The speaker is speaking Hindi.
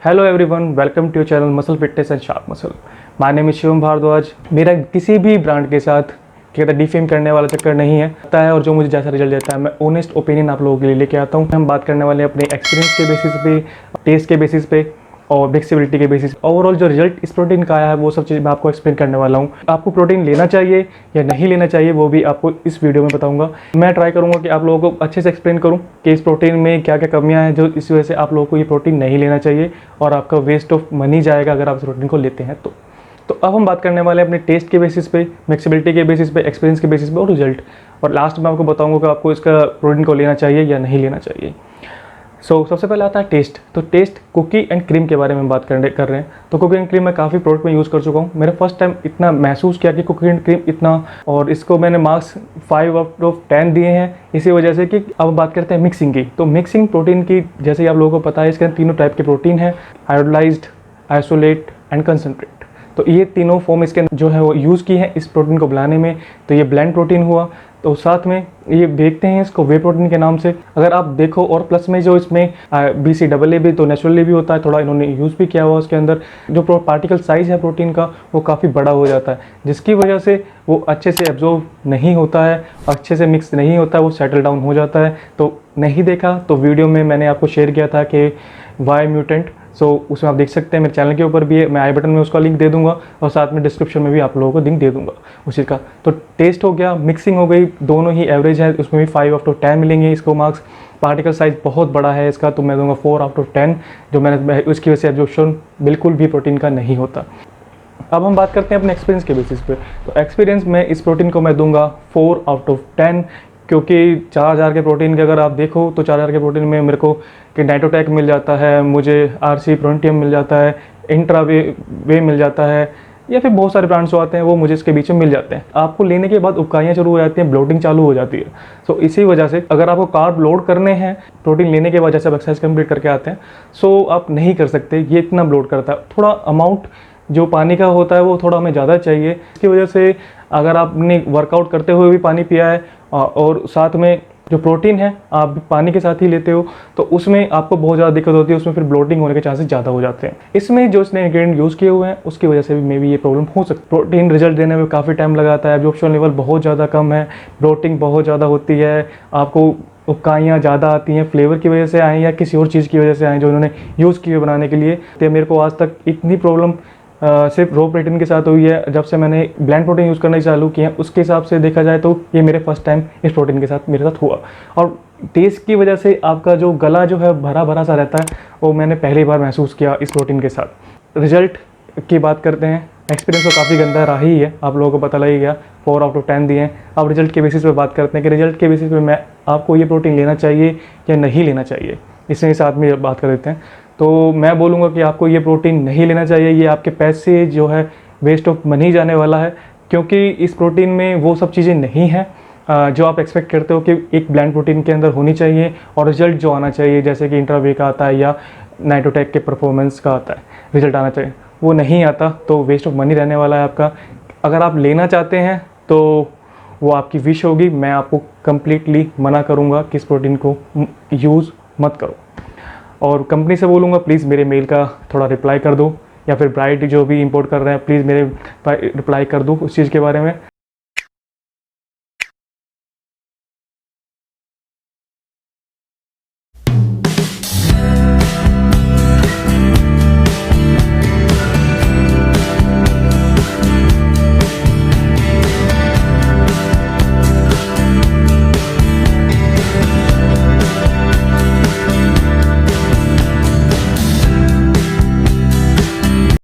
Hello everyone, welcome to your channel muscle fitness and sharp muscle. My name is Shivam Bhardwaj. मेरा किसी भी ब्रांड के साथ क्या डिफेम करने वाला चक्कर नहीं है और जो मुझे जैसा रिजल्ट देता है मैं ऑनेस्ट ओपिनियन आप लोगों के लिए लेके आता हूँ। हम बात करने वाले हैं अपने एक्सपीरियंस के बेसिस पे, टेस्ट के बेसिस पे और फ्लेक्सिबिलिटी के बेसिस। ओवरऑल जो रिजल्ट इस प्रोटीन का आया है वो सब चीज़ मैं आपको एक्सप्लेन करने वाला हूँ। आपको प्रोटीन लेना चाहिए या नहीं लेना चाहिए वो भी आपको इस वीडियो में बताऊंगा। मैं ट्राई करूंगा कि आप लोगों को अच्छे से एक्सप्लेन करूं कि इस प्रोटीन में क्या क्या कमियां हैं जो इस वजह से आप लोगों को ये प्रोटीन नहीं लेना चाहिए और आपका वेस्ट ऑफ मनी जाएगा अगर आप इस प्रोटीन को लेते हैं तो अब हम बात करने वाले हैं अपने टेस्ट के बेसिस पे, फ्लेक्सिबिलिटी के बेसिस पे, एक्सपीरियंस के बेसिस पे और रिजल्ट। और लास्ट में आपको बताऊंगा कि आपको इसका प्रोटीन को लेना चाहिए या नहीं लेना चाहिए। सबसे पहले आता है टेस्ट। तो टेस्ट कुकी एंड क्रीम के बारे में बात कर रहे हैं। तो कुकी एंड क्रीम मैं काफ़ी प्रोडक्ट में यूज़ कर चुका हूँ। मैंने फर्स्ट टाइम इतना महसूस किया कि कुकी एंड क्रीम इतना, और इसको मैंने मार्क्स 5/10 दिए हैं इसी वजह से कि अब बात करते हैं मिक्सिंग की। तो मिक्सिंग प्रोटीन की, जैसे कि आप लोगों को पता है, इसके अंदर तीनों टाइप के प्रोटीन है: हाइड्रोलाइज्ड, आइसोलेट एंड कंसनट्रेट। तो ये तीनों फॉर्म इसके जो है वो यूज़ की है इस प्रोटीन को बनाने में। तो ये ब्लेंड प्रोटीन हुआ। तो साथ में ये देखते हैं इसको वे प्रोटीन के नाम से अगर आप देखो, और प्लस में जो इसमें BCAA भी तो नेचुरली भी होता है, थोड़ा इन्होंने यूज़ भी किया हुआ। उसके अंदर जो पार्टिकल साइज़ है प्रोटीन का वो काफ़ी बड़ा हो जाता है, जिसकी वजह से वो अच्छे से एब्जॉर्ब नहीं होता है, अच्छे से मिक्स नहीं होता है, वो सेटल डाउन हो जाता है। तो नहीं देखा तो वीडियो में मैंने आपको शेयर किया था कि वाई म्यूटेंट। उसमें आप देख सकते हैं, मेरे चैनल के ऊपर भी है, मैं आई बटन में उसका लिंक दे दूंगा और साथ में डिस्क्रिप्शन में भी आप लोगों को लिंक दे दूंगा उसी का। तो टेस्ट हो गया, मिक्सिंग हो गई, दोनों ही एवरेज है, उसमें भी 5/10 मिलेंगे इसको मार्क्स। पार्टिकल साइज़ बहुत बड़ा है इसका, तो मैं दूंगा 4/10, जो मैंने उसकी वजह से एब्जॉर्प्शन बिल्कुल भी प्रोटीन का नहीं होता। अब हम बात करते हैं अपने एक्सपीरियंस के बेसिस पे। तो एक्सपीरियंस में इस प्रोटीन को मैं दूंगा 4/10, क्योंकि 4000 के प्रोटीन के अगर आप देखो तो 4000 के प्रोटीन में मेरे को कि नाइट्रोटेक मिल जाता है, मुझे RC प्रोटियम मिल जाता है, इंट्रा वे मिल जाता है, या फिर बहुत सारे ब्रांड्स जो आते हैं वो मुझे इसके बीच में मिल जाते हैं। आपको लेने के बाद उबकाइयाँ शुरू हो जाती हैं, ब्लोटिंग चालू हो जाती है। इसी वजह से अगर आपको कार्ब लोड करने हैं प्रोटीन लेने के बाद, जैसे आप एक्सरसाइज कंप्लीट करके आते हैं, आप नहीं कर सकते, ये इतना ब्लोट करता है। थोड़ा अमाउंट जो पानी का होता है वो थोड़ा हमें ज़्यादा चाहिए। इसकी वजह से अगर आपने वर्कआउट करते हुए भी पानी पिया है और साथ में जो प्रोटीन है आप पानी के साथ ही लेते हो, तो उसमें आपको बहुत ज़्यादा दिक्कत होती है, उसमें फिर ब्लोटिंग होने के चांसेस ज़्यादा हो जाते हैं। इसमें जो इसने इंग्रेडिएंट यूज़ किए हुए हैं उसकी वजह से भी मे भी ये प्रॉब्लम हो सकती है। प्रोटीन रिजल्ट देने में काफ़ी टाइम लगाता है, एब्जॉर्प्शन लेवल बहुत ज़्यादा कम है, ब्लोटिंग बहुत ज़्यादा होती है, आपको उबकाइयाँ ज़्यादा आती हैं, फ्लेवर की वजह से आएँ या किसी और चीज़ की वजह से आएँ जो उन्होंने यूज़ किए बनाने के लिए। तो मेरे को आज तक इतनी प्रॉब्लम सिर्फ रो प्रोटीन के साथ हुई है। जब से मैंने ब्लेंड प्रोटीन यूज़ करना चालू किया उसके हिसाब से देखा जाए तो ये मेरे फर्स्ट टाइम इस प्रोटीन के साथ मेरे साथ हुआ। और टेस्ट की वजह से आपका जो गला जो है भरा भरा सा रहता है, वो मैंने पहली बार महसूस किया इस प्रोटीन के साथ। रिजल्ट की बात करते हैं। एक्सपीरियंस तो काफ़ी गंदा रहा ही है, आप लोगों को पता लग गया, 4/10 दिए हैं। अब रिजल्ट के बेसिस पे बात करते हैं कि रिजल्ट के बेसिस पे मैं आपको ये प्रोटीन लेना चाहिए या नहीं लेना चाहिए, इसमें साथ में बात कर देते हैं। तो मैं बोलूँगा कि आपको ये प्रोटीन नहीं लेना चाहिए। ये आपके पैसे जो है वेस्ट ऑफ मनी जाने वाला है, क्योंकि इस प्रोटीन में वो सब चीज़ें नहीं हैं जो आप एक्सपेक्ट करते हो कि एक ब्लेंड प्रोटीन के अंदर होनी चाहिए, और रिजल्ट जो आना चाहिए जैसे कि इंट्रावे का आता है या नाइट्रोटेक के परफॉर्मेंस का आता है रिजल्ट आना चाहिए, वो नहीं आता। तो वेस्ट ऑफ मनी रहने वाला है आपका। अगर आप लेना चाहते हैं तो वो आपकी विश होगी, मैं आपको कम्प्लीटली मना करूँगा कि इस प्रोटीन को यूज़ मत करो। और कंपनी से बोलूँगा प्लीज़ मेरे मेल का थोड़ा रिप्लाई कर दो, या फिर ब्राइट जो भी इंपोर्ट कर रहे हैं प्लीज़ मेरे रिप्लाई कर दो उस चीज़ के बारे में।